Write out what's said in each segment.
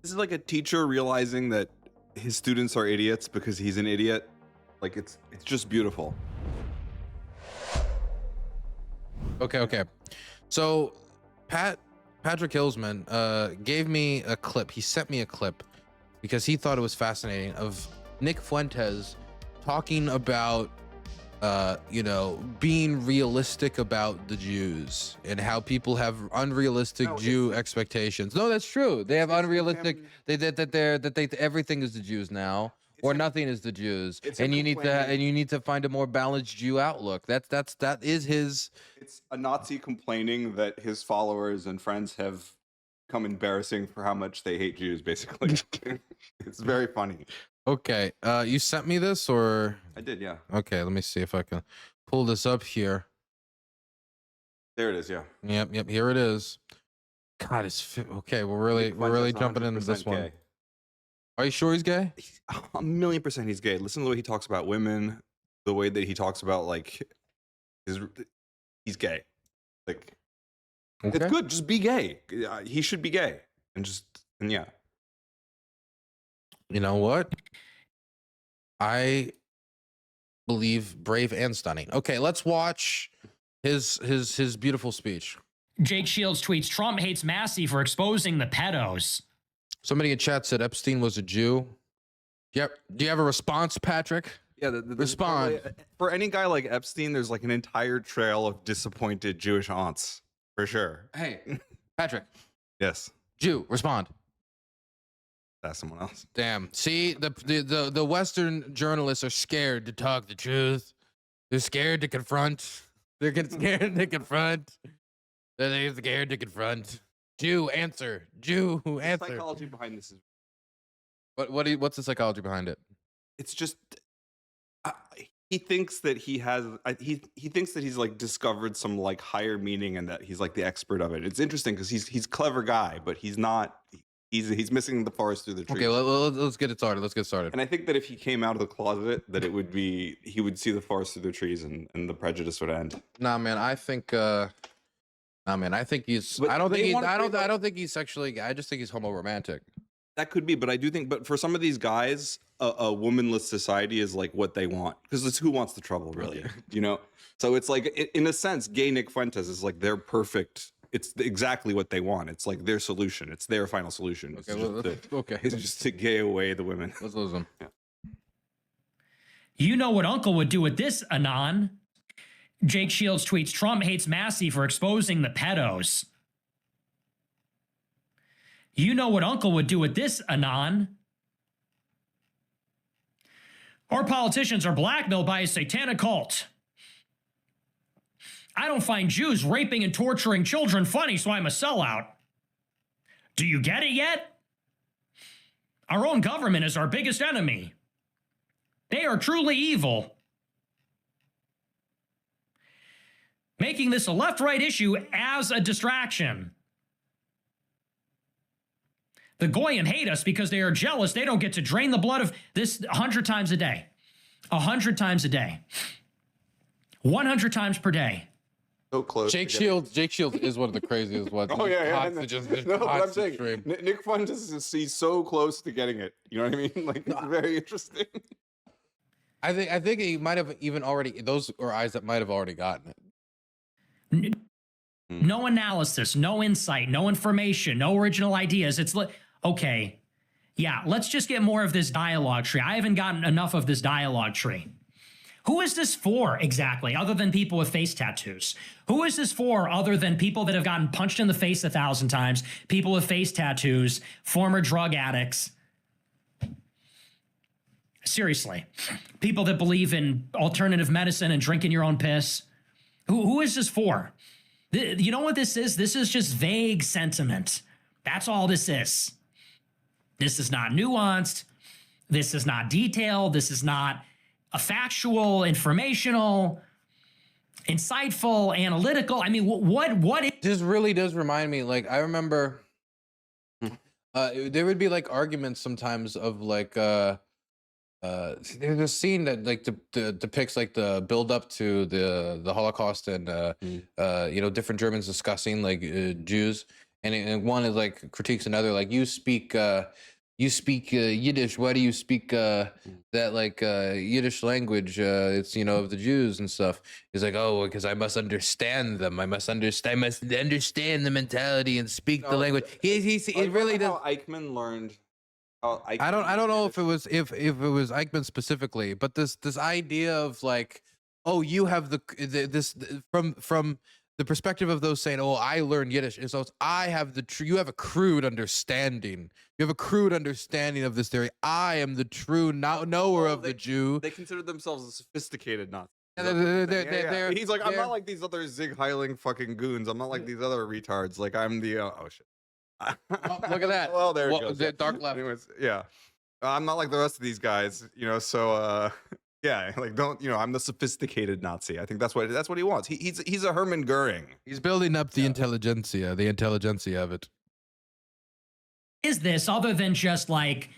This is like a teacher realizing that his students are idiots because he's an idiot. Like it's just beautiful. Okay. So Patrick Hillsman gave me a clip. He sent me a clip because he thought it was fascinating of Nick Fuentes talking about being realistic about the Jews and how people have unrealistic Jew expectations. No, that's true. They have unrealistic. Everything is the Jews now, or nothing is the Jews, and you need to find a more balanced Jew outlook. That is his. It's a Nazi complaining that his followers and friends have become embarrassing for how much they hate Jews. Basically, it's very funny. Okay, you sent me this, or I did, yeah. Okay, let me see if I can pull this up here. There it is, yeah. Yep, here it is. God, it's okay. We're really jumping into this one. Gay. Are you sure he's gay? 1,000,000% he's gay. Listen to the way he talks about women, the way that he talks about like he's gay. Like It's good. Just be gay. He should be gay, and yeah. You know what? I believe brave and stunning. Okay, let's watch his beautiful speech. Jake Shields tweets, Trump hates Massey for exposing the pedos. Somebody in chat said Epstein was a Jew. Yep. Do you have a response, Patrick? Yeah, respond. For any guy like Epstein, there's like an entire trail of disappointed Jewish aunts, for sure. Hey, Patrick. Yes. Jew, respond. That's someone else. Damn. See, the Western journalists are scared to talk the truth. They're scared to confront. They're scared to confront. They're scared to confront. Jew, answer. Jew, answer. The psychology behind this is. What's the psychology behind it? It's just he thinks that he has. He thinks that he's like discovered some like higher meaning and that he's like the expert of it. It's interesting because he's a clever guy, but he's not. He's missing the forest through the trees. Okay, let's get it started. Let's get started. And I think that if he came out of the closet, that it would be he would see the forest through the trees, and the prejudice would end. Nah, man, I think. I think he's. But I don't think he's sexually gay. I just think he's homoromantic. That could be, but I do think. But for some of these guys, a womanless society is like what they want because it's who wants the trouble, really. You know. So it's like, in a sense, gay Nick Fuentes is like their perfect. It's exactly what they want. It's like their solution. It's their final solution. It's just to gay away the women. Let's lose them. Yeah. You know what Uncle would do with this, Anon? Jake Shields tweets, Trump hates Massey for exposing the pedos. You know what Uncle would do with this, Anon? Our politicians are blackmailed by a satanic cult. I don't find Jews raping and torturing children funny, so I'm a sellout. Do you get it yet? Our own government is our biggest enemy. They are truly evil. Making this a left-right issue as a distraction. The Goyim hate us because they are jealous they don't get to drain the blood of this 100 times a day. 100 times a day. 100 times per day. So close. Jake Shields is one of the craziest ones. Oh yeah. No, but I'm saying Nick Fuentes is so close to getting it. You know what I mean? Like it's very interesting. I think he might have even already. Those are eyes that might have already gotten it. No analysis, no insight, no information, no original ideas. It's like, okay, yeah, let's just get more of this dialogue tree. I haven't gotten enough of this dialogue tree. Who is this for exactly, other than people with face tattoos? Who is this for other than people that have gotten punched in the face 1,000 times, people with face tattoos, former drug addicts? Seriously, people that believe in alternative medicine and drinking your own piss. Who is this for? You know what this is? This is just vague sentiment. That's all this is. This is not nuanced. This is not detailed. This is not a factual, informational, insightful, analytical. I mean, what? This really does remind me. Like, I remember there would be like arguments sometimes of like, there's a scene that like depicts like the build up to the Holocaust and different Germans discussing like Jews, and one is like critiques another, like you speak Yiddish. Why do you speak that like Yiddish language? It's of the Jews and stuff. He's like, oh, because I must understand them. I must understand the mentality and speak the language. He really does. How Eichmann learned. I don't know if it was Eichmann specifically, but this idea of like, oh, you have this from the perspective of those saying, oh, I learned Yiddish, and so you have a crude understanding. You have a crude understanding of this theory. I am the true knower of the Jew. They consider themselves a sophisticated Nazi. He's like, I'm not like these other Zig Heiling fucking goons. I'm not like these other retards. Like, I'm the oh shit. Look at that. Well, there it goes. The dark left. Anyways, yeah. I'm not like the rest of these guys, so yeah, like I'm the sophisticated Nazi. I think that's what he wants. He's a Hermann Goering. He's building up the intelligentsia of it. Is this other than just like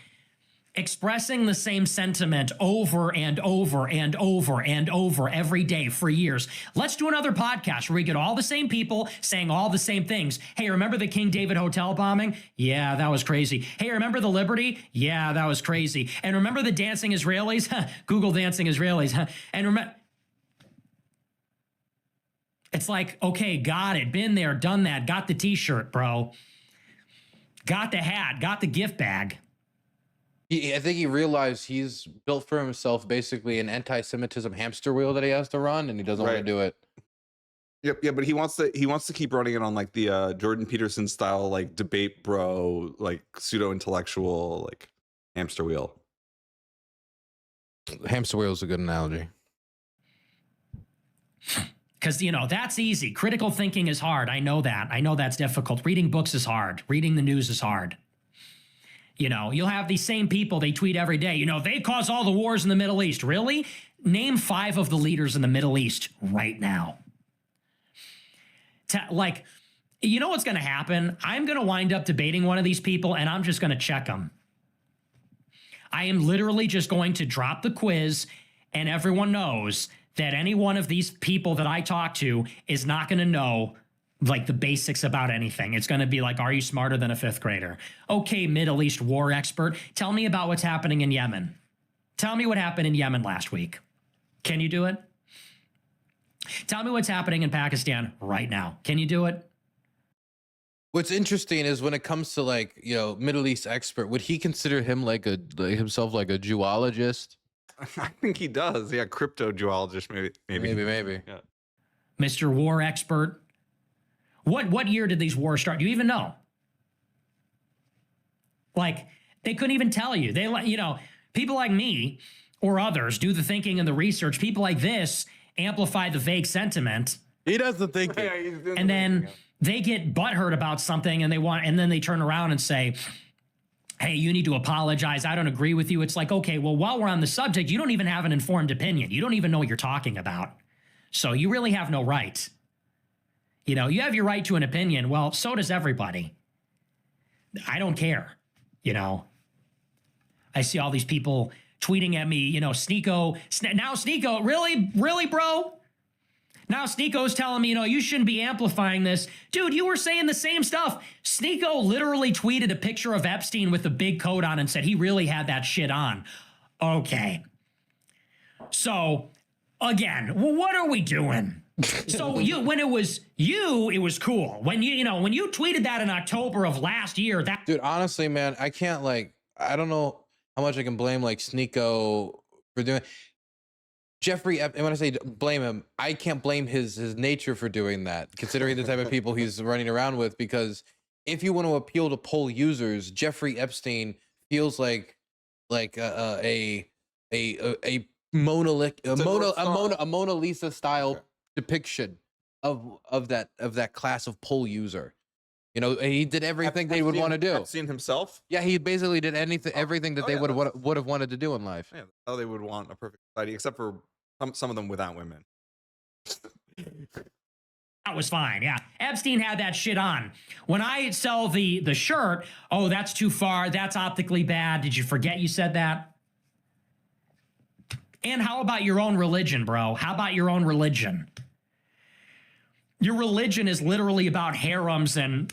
expressing the same sentiment over and over and over and over every day for years? Let's do another podcast where we get all the same people saying all the same things. Hey, remember the King David Hotel bombing? Yeah, that was crazy. Hey, remember the Liberty? Yeah, that was crazy. And remember the dancing Israelis? Google dancing Israelis. And remember, it's like, okay, got it. Been there, done that. Got the t-shirt, bro. Got the hat. Got the gift bag. I think he realized he's built for himself basically an anti-Semitism hamster wheel that he has to run, and he doesn't want to do it. Yep, yeah, but he wants to keep running it on like the Jordan Peterson style, like debate bro, like pseudo intellectual, like hamster wheel. Hamster wheel is a good analogy. Because, that's easy. Critical thinking is hard. I know that. I know that's difficult. Reading books is hard. Reading the news is hard. You'll have these same people, they tweet every day, they cause all the wars in the Middle East. Really? Name 5 of the leaders in the Middle East right now. You know what's going to happen? I'm going to wind up debating one of these people, and I'm just going to check them. I am literally just going to drop the quiz, and everyone knows that any one of these people that I talk to is not going to know like the basics about anything. It's going to be like, are you smarter than a 5th grader? Okay, Middle East war expert, tell me about what's happening in Yemen. Tell me what happened in Yemen last week. Can you do it? Tell me what's happening in Pakistan right now. Can you do it? What's interesting is when it comes to like, Middle East expert, would he consider him himself like a Jewologist? I think he does. Yeah, crypto geologist, maybe. Yeah. Mr. War expert. What year did these wars start? Do you even know? Like, they couldn't even tell you. They people like me or others do the thinking and the research. People like this amplify the vague sentiment. He does the thinking. And then they get butthurt about something and then they turn around and say, hey, you need to apologize. I don't agree with you. It's like, okay, well, while we're on the subject, you don't even have an informed opinion. You don't even know what you're talking about. So you really have no right. You have your right to an opinion. Well, so does everybody. I don't care. I see all these people tweeting at me, Sneeko. Now Sneeko, really, bro? Now Sneeko's telling me, you shouldn't be amplifying this. Dude, you were saying the same stuff. Sneeko literally tweeted a picture of Epstein with a big coat on and said he really had that shit on. Okay. So, again, what are we doing? So when it was you, it was cool. When when you tweeted that in October of last year, that dude, honestly, man, I can't I don't know how much I can blame Sneeko for doing Jeffrey. And when I say blame him, I can't blame his nature for doing that, considering the type of people he's running around with. Because if you want to appeal to poll users, Jeffrey Epstein feels like a Mona Lisa style everything of that class of poll user. He did everything they would want to do. Epstein himself? Yeah, he basically did everything that they would have wanted to do in life. Yeah, that's how they would want a perfect society, except for some of them without women. That was fine. Yeah. Epstein had that shit on. When I sell the shirt, oh, that's too far. That's optically bad. Did you forget you said that? And how about your own religion, bro? How about your own religion? Your religion is literally about harems and,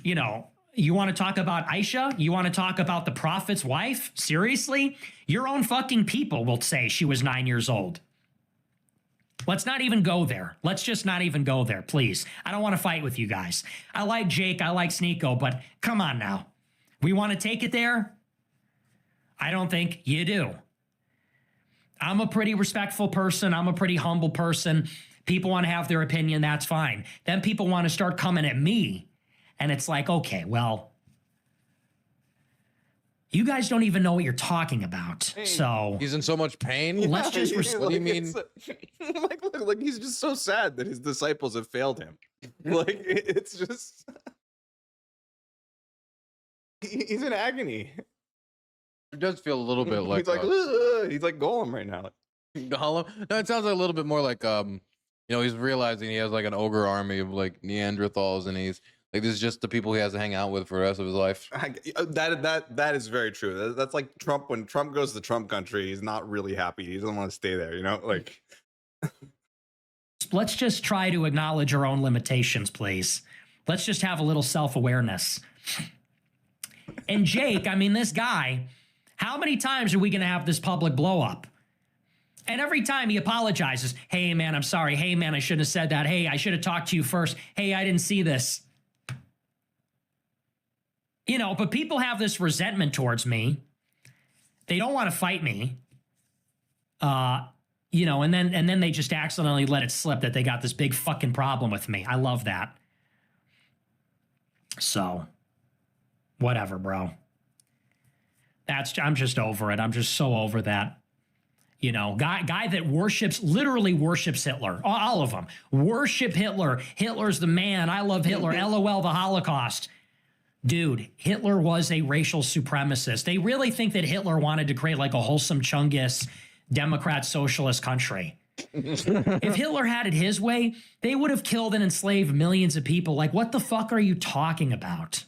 You want to talk about Aisha? You want to talk about the prophet's wife? Seriously? Your own fucking people will say she was 9 years old. Let's not even go there. Let's just not even go there, please. I don't want to fight with you guys. I like Jake, I like Sneeko, but come on now. We want to take it there? I don't think you do. I'm a pretty respectful person. I'm a pretty humble person. People want to have their opinion, that's fine. Then people want to start coming at me. And it's like, okay, well, you guys don't even know what you're talking about. So He's in so much pain. let's just. What do you mean? Like he's just so sad that his disciples have failed him. Like it's just he's in agony. It does feel a little bit like he's like Golem right now. Gollum. No, it sounds like a little bit more like he's realizing he has like an ogre army of like Neanderthals, and he's like, this is just the people he has to hang out with for the rest of his life. That is very true. That's like Trump. When Trump goes to Trump country, he's not really happy. He doesn't want to stay there. Like. Let's just try to acknowledge our own limitations, please. Let's just have a little self-awareness. And Jake, I mean, this guy, how many times are we going to have this public blow up? And every time he apologizes, hey, man, I'm sorry. Hey, man, I shouldn't have said that. Hey, I should have talked to you first. Hey, I didn't see this. But people have this resentment towards me. They don't want to fight me. And then they just accidentally let it slip that they got this big fucking problem with me. I love that. So, whatever, bro. I'm just over it. I'm just so over that. Guy that literally worships Hitler. All of them. Worship Hitler. Hitler's the man. I love Hitler. LOL, the Holocaust. Dude, Hitler was a racial supremacist. They really think that Hitler wanted to create like a wholesome Chungus Democrat socialist country. If Hitler had it his way, they would have killed and enslaved millions of people. Like, what the fuck are you talking about?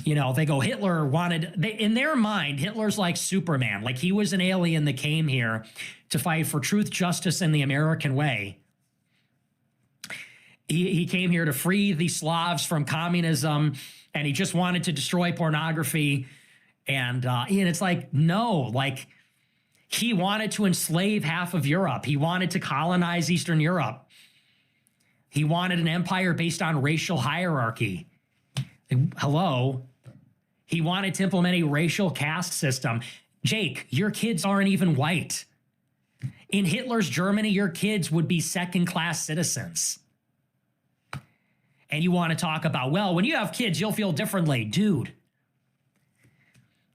They go, Hitler in their mind, Hitler's like Superman. Like, he was an alien that came here to fight for truth, justice, and the American way. He came here to free the Slavs from communism, and he just wanted to destroy pornography. And it's like, no, like, he wanted to enslave half of Europe. He wanted to colonize Eastern Europe. He wanted an empire based on racial hierarchy. Hello? He wanted to implement a racial caste system. Jake, your kids aren't even white. In Hitler's Germany, your kids would be second-class citizens. And you want to talk about, well, when you have kids, you'll feel differently. Dude.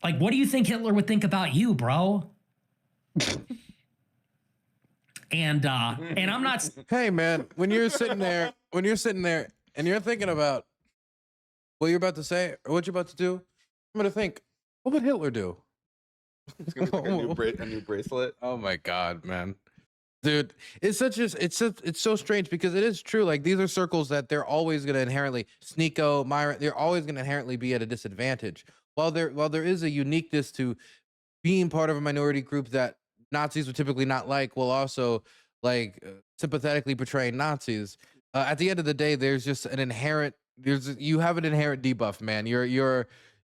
Like, what do you think Hitler would think about you, bro? And I'm not. Hey, man, when you're sitting there and you're thinking about what you're about to say or what you're about to do, I'm going to think, what would Hitler do? It's gonna be like a new bracelet. Oh my God, man. Dude, it's so strange because it is true. Like, these are circles that they're always going to inherently, Sneeko, Myra, they're always going to inherently be at a disadvantage. While there is a uniqueness to being part of a minority group that Nazis would typically not like, while also like sympathetically portraying Nazis. At the end of the day, there's just an inherent, you have an inherent debuff, man.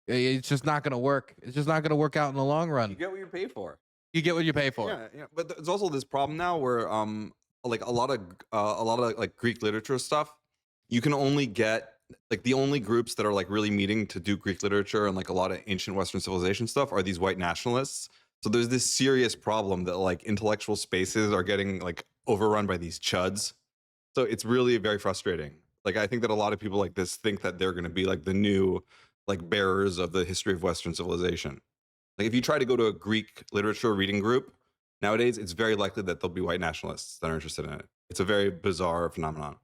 It's just not going to work. It's just not going to work out in the long run. You get what you pay for. You get what you pay for. Yeah. But there's also this problem now where like a lot of like Greek literature stuff, you can only get like the only groups that are like really meeting to do Greek literature and like a lot of ancient Western civilization stuff are these white nationalists. So there's this serious problem that like intellectual spaces are getting like overrun by these chuds. So it's really very frustrating. Like, I think that a lot of people like this think that they're going to be like the new like bearers of the history of Western civilization. Like, if you try to go to a Greek literature reading group nowadays, it's very likely that there'll be white nationalists that are interested in it. It's a very bizarre phenomenon.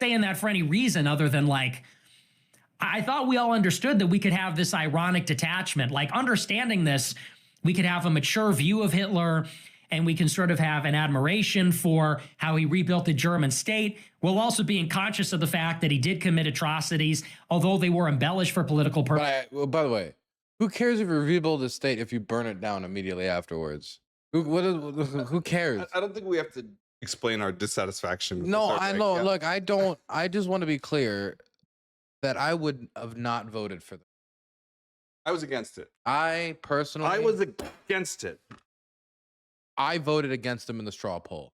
Saying that for any reason other than like, I thought we all understood that we could have this ironic detachment. Like, understanding this, we could have a mature view of Hitler, and we can sort of have an admiration for how he rebuilt the German state, while also being conscious of the fact that he did commit atrocities, although they were embellished for political purposes. Well, by the way, who cares if you rebuild the state if you burn it down immediately afterwards? Who cares? I don't think we have to explain our dissatisfaction. With No, the Third I Reich. know. Yeah. Look, I don't. I just want to be clear that I would have not voted for them. I was against it. I personally, I was against it. I voted against them in the straw poll.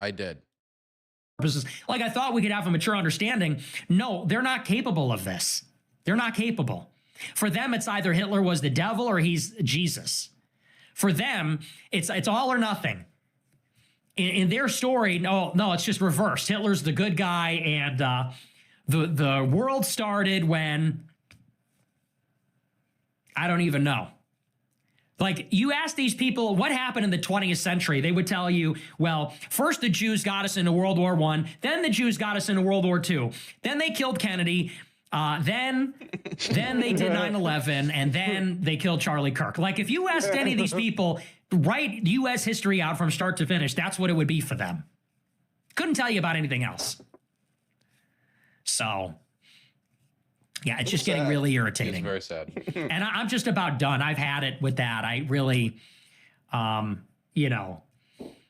I did. Like, I thought we could have a mature understanding. No, they're not capable of this. They're not capable. For them, it's either Hitler was the devil or he's Jesus. For them, it's all or nothing. In their story, no, it's just reversed. Hitler's the good guy, and the world started when, I don't even know. Like, you ask these people what happened in the 20th century, they would tell you, well, first the Jews got us into World War I, then the Jews got us into World War II, then they killed Kennedy, then they did 9/11, and then they killed Charlie Kirk. Like, if you asked any of these people, write U.S. history out from start to finish, that's what it would be for them. Couldn't tell you about anything else. So, yeah, it's just getting really irritating. It's very sad. And I'm just about done. I've had it with that. I really, you know,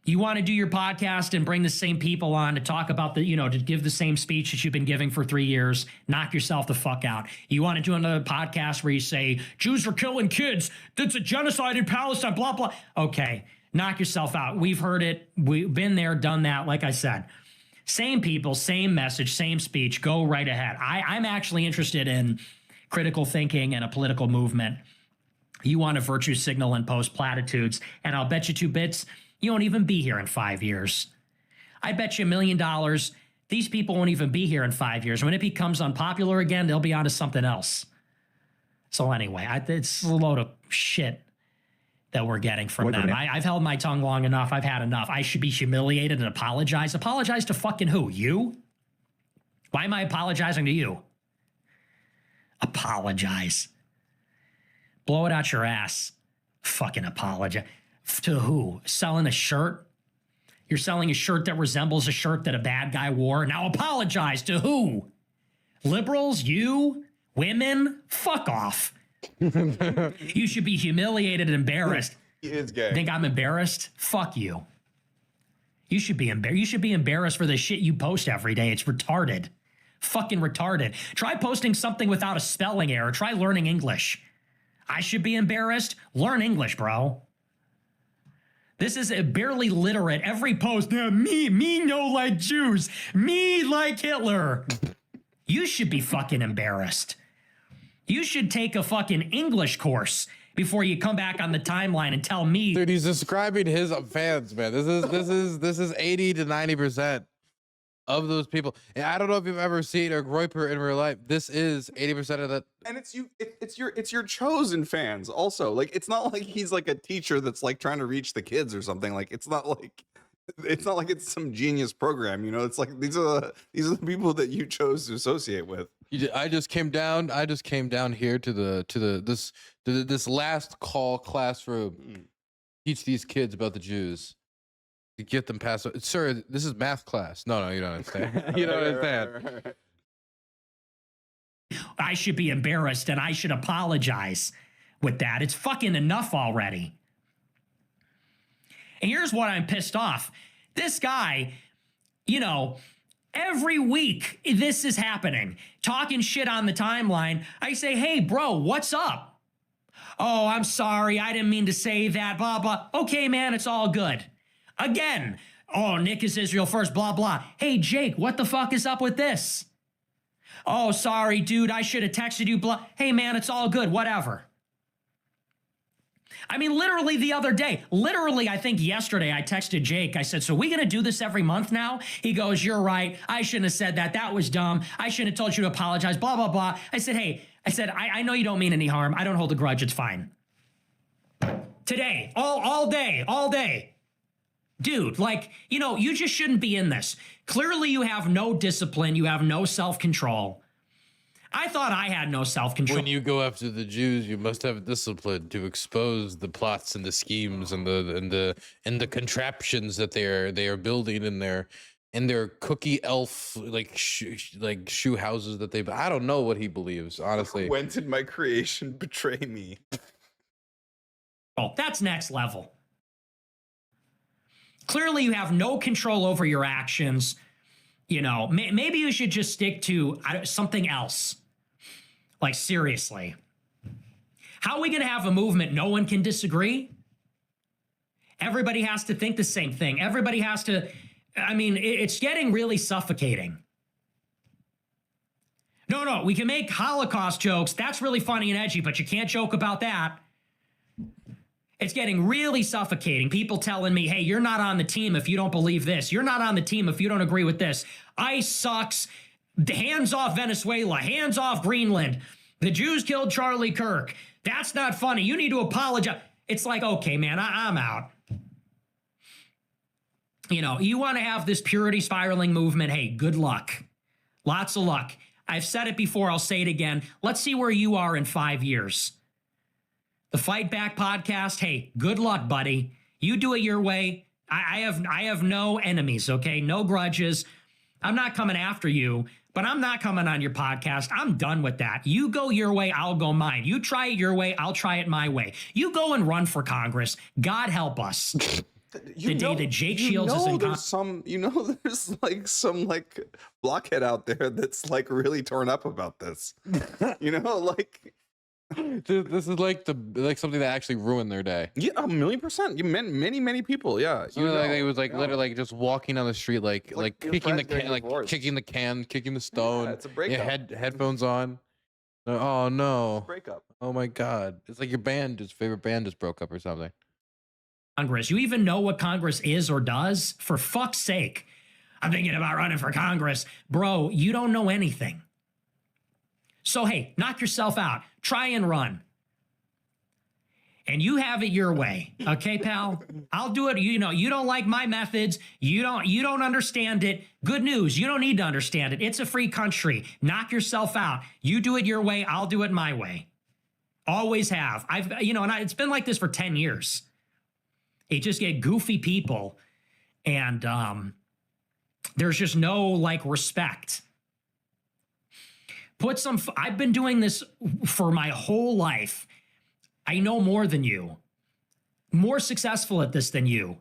you want to do your podcast and bring the same people on to talk about the, you know, to give the same speech that you've been giving for 3 years, knock yourself the fuck out. You want to do another podcast where you say, Jews are killing kids, that's a genocide in Palestine, blah, blah. Okay, knock yourself out. We've heard it. We've been there, done that. Like I said, same people, same message, same speech. Go right ahead. I'm actually interested in critical thinking and a political movement. You want to virtue signal and post platitudes, and I'll bet you 2 bits, you won't even be here in 5 years. I bet you $1 million, these people won't even be here in 5 years. When it becomes unpopular again, they'll be onto something else. So anyway, it's a load of shit that we're getting from them. I've held my tongue long enough. I've had enough. I should be humiliated and apologize. Apologize to fucking who? You? Why am I apologizing to you? Apologize. Blow it out your ass. Fucking apologize. To who? Selling a shirt? You're selling a shirt that resembles a shirt that a bad guy wore. Now apologize to who? Liberals? You? Women? Fuck off. You should be humiliated and embarrassed. He is gay. Think I'm embarrassed? Fuck you. You should be embarrassed. You should be embarrassed for the shit you post every day. It's retarded. Fucking retarded. Try posting something without a spelling error. Try learning English. I should be embarrassed? Learn English, bro. This is a barely literate. Every post, me no like Jews. Me like Hitler. You should be fucking embarrassed. You should take a fucking English course before you come back on the timeline and tell me. Dude, he's describing his fans, man. This is 80 to 90% of those people. And I don't know if you've ever seen a Groyper in real life. This is 80% of that. And it's your chosen fans also. Like, it's not like he's like a teacher that's like trying to reach the kids or something. Like, it's not like it's some genius program, you know. It's like these are the people that you chose to associate with. I just came down here to this last call classroom. Teach these kids about the Jews. To get them past. Sir, this is math class. No, you don't understand. You don't understand. I should be embarrassed and I should apologize with that. It's fucking enough already. And here's what I'm pissed off. This guy, you know, every week this is happening. Talking shit on the timeline. I say, hey, bro, what's up? Oh, I'm sorry. I didn't mean to say that, blah, blah. Okay, man, it's all good. Again, oh, Nick is Israel first, blah, blah. Hey, Jake, what the fuck is up with this? Oh, sorry, dude, I should have texted you, blah. Hey, man, it's all good, whatever. I mean, literally the other day, I think yesterday, I texted Jake. I said, so we going to do this every month now? He goes, you're right. I shouldn't have said that. That was dumb. I shouldn't have told you to apologize, blah, blah, blah. I said, hey, I know you don't mean any harm. I don't hold a grudge. It's fine. Today, all day. Dude, like, you know, you just shouldn't be in this. Clearly, you have no discipline. You have no self-control. I thought I had no self-control. When you go after the Jews, you must have discipline to expose the plots and the schemes and the contraptions that they are building in their cookie elf like shoe houses that they. I don't know what he believes, honestly. When did my creation betray me? Oh, that's next level. Clearly, you have no control over your actions. You know, maybe you should just stick to something else. Like, seriously. How are we going to have a movement no one can disagree? Everybody has to think the same thing. Everybody has to, I mean, it's getting really suffocating. No, we can make Holocaust jokes. That's really funny and edgy, but you can't joke about that. It's getting really suffocating. People telling me, hey, you're not on the team if you don't believe this. You're not on the team if you don't agree with this. ICE sucks. Hands off Venezuela. Hands off Greenland. The Jews killed Charlie Kirk. That's not funny. You need to apologize. It's like, okay, man, I'm out. You know, you want to have this purity spiraling movement. Hey, good luck. Lots of luck. I've said it before. I'll say it again. Let's see where you are in 5 years. The Fight Back podcast, hey, good luck, buddy. You do it your way. I have no enemies, okay? No grudges. I'm not coming after you, but I'm not coming on your podcast. I'm done with that. You go your way, I'll go mine. You try it your way, I'll try it my way. You go and run for Congress. God help us. The day that Jake Shields is in Congress. There's like some blockhead out there that's like really torn up about this. Like... Dude, this is like something that actually ruined their day. Yeah, 1,000,000%. You meant many people. Yeah, it was like literally like just walking down the street, like kicking the can, kicking the stone. Yeah, it's a breakup. Yeah, headphones on. Oh no, breakup. Oh my god, it's like your favorite band just broke up or something. Congress. You even know what Congress is or does? For fuck's sake, I'm thinking about running for Congress, bro. You don't know anything. So, hey, knock yourself out. Try and run. And you have it your way. Okay, pal? I'll do it. You know, you don't like my methods. You don't understand it. Good news. You don't need to understand it. It's a free country. Knock yourself out. You do it your way. I'll do it my way. Always have. It's been like this for 10 years. You just get goofy people and there's just no respect. I've been doing this for my whole life. I know more than you. More successful at this than you.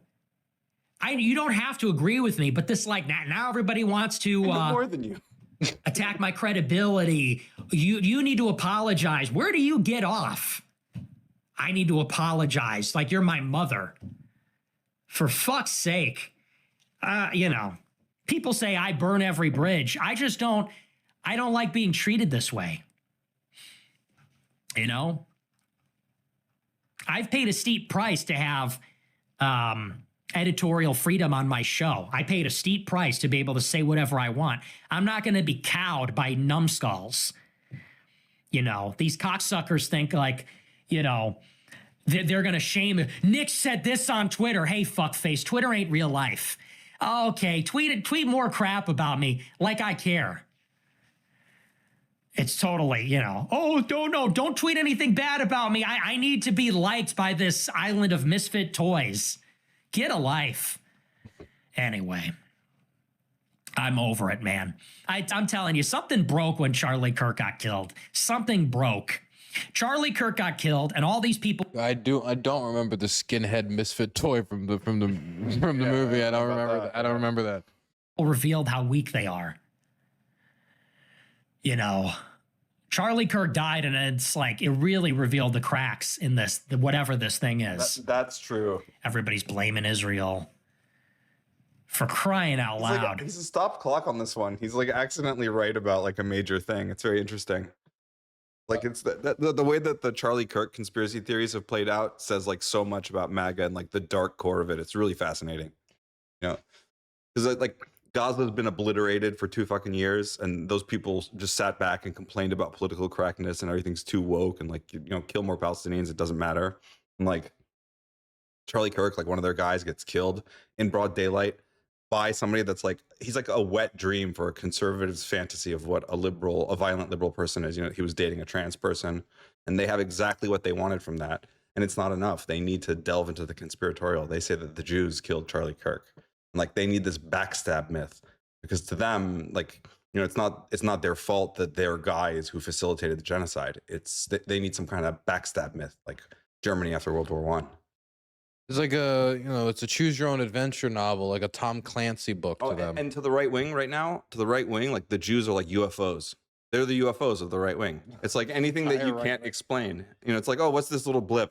You don't have to agree with me, but this now everybody wants to more than you. attack my credibility. You need to apologize. Where do you get off? I need to apologize like you're my mother. For fuck's sake. People say I burn every bridge. I don't like being treated this way. I've paid a steep price to have editorial freedom on my show. I paid a steep price to be able to say whatever I want. I'm not going to be cowed by numbskulls. These cocksuckers think they're going to shame. Nick said this on Twitter. Hey, fuckface, Twitter ain't real life. Okay, tweet more crap about me like I care. It's totally, don't tweet anything bad about me. I need to be liked by this island of misfit toys. Get a life. Anyway, I'm over it, man. I'm telling you, something broke when Charlie Kirk got killed. Something broke. Charlie Kirk got killed, and all these people. I don't remember the skinhead misfit toy from the movie. I don't remember that. Revealed how weak they are. Charlie Kirk died, and it's it really revealed the cracks in whatever this thing is. That's true. Everybody's blaming Israel. For crying out loud. He's a stop clock on this one. He's accidentally right about a major thing. It's very interesting. It's the way that the Charlie Kirk conspiracy theories have played out says so much about MAGA and the dark core of it. It's really fascinating. Because Gaza's been obliterated for 2 fucking years, and those people just sat back and complained about political correctness and everything's too woke and kill more Palestinians. It doesn't matter. And Charlie Kirk, one of their guys, gets killed in broad daylight by somebody that's he's a wet dream for a conservative's fantasy of what a violent liberal person is. He was dating a trans person, and they have exactly what they wanted from that. And it's not enough. They need to delve into the conspiratorial. They say that the Jews killed Charlie Kirk. And they need this backstab myth, because to them, it's not their fault that they're guys who facilitated the genocide. They need some kind of backstab myth, like Germany after World War I. It's like it's a choose your own adventure novel, like a Tom Clancy book to them. And to the right wing right now, like the Jews are like UFOs. They're the UFOs of the right wing. It's like anything that you can't explain. It's like, oh, what's this little blip?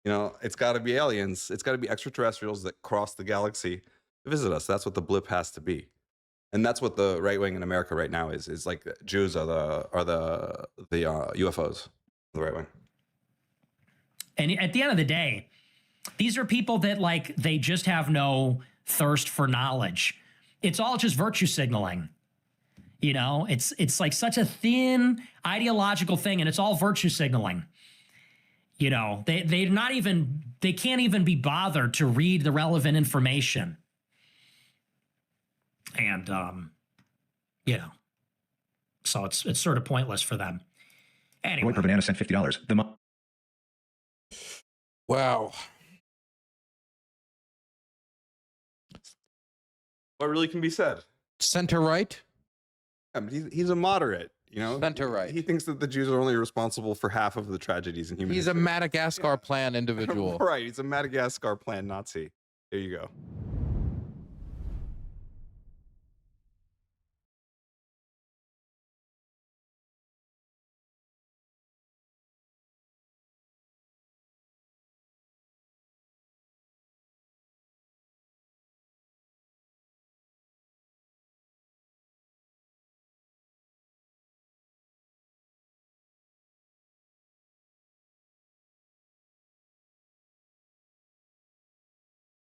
It's got to be aliens. It's got to be extraterrestrials that cross the galaxy to visit us. That's what the blip has to be. And that's what the right wing in America right now is like Jews are the UFOs, the right wing. And at the end of the day, these are people that like they just have no thirst for knowledge. It's all just virtue signaling. It's like such a thin ideological thing, and it's all virtue signaling. They can't even be bothered to read the relevant information. And so it's sort of pointless for them. Anyway, Roy per banana sent $50. Wow. What really can be said? Center right? I mean, he's a moderate, Center right. He thinks that the Jews are only responsible for half of the tragedies in human He's history. a Madagascar plan individual. Right, he's a Madagascar plan Nazi. There you go.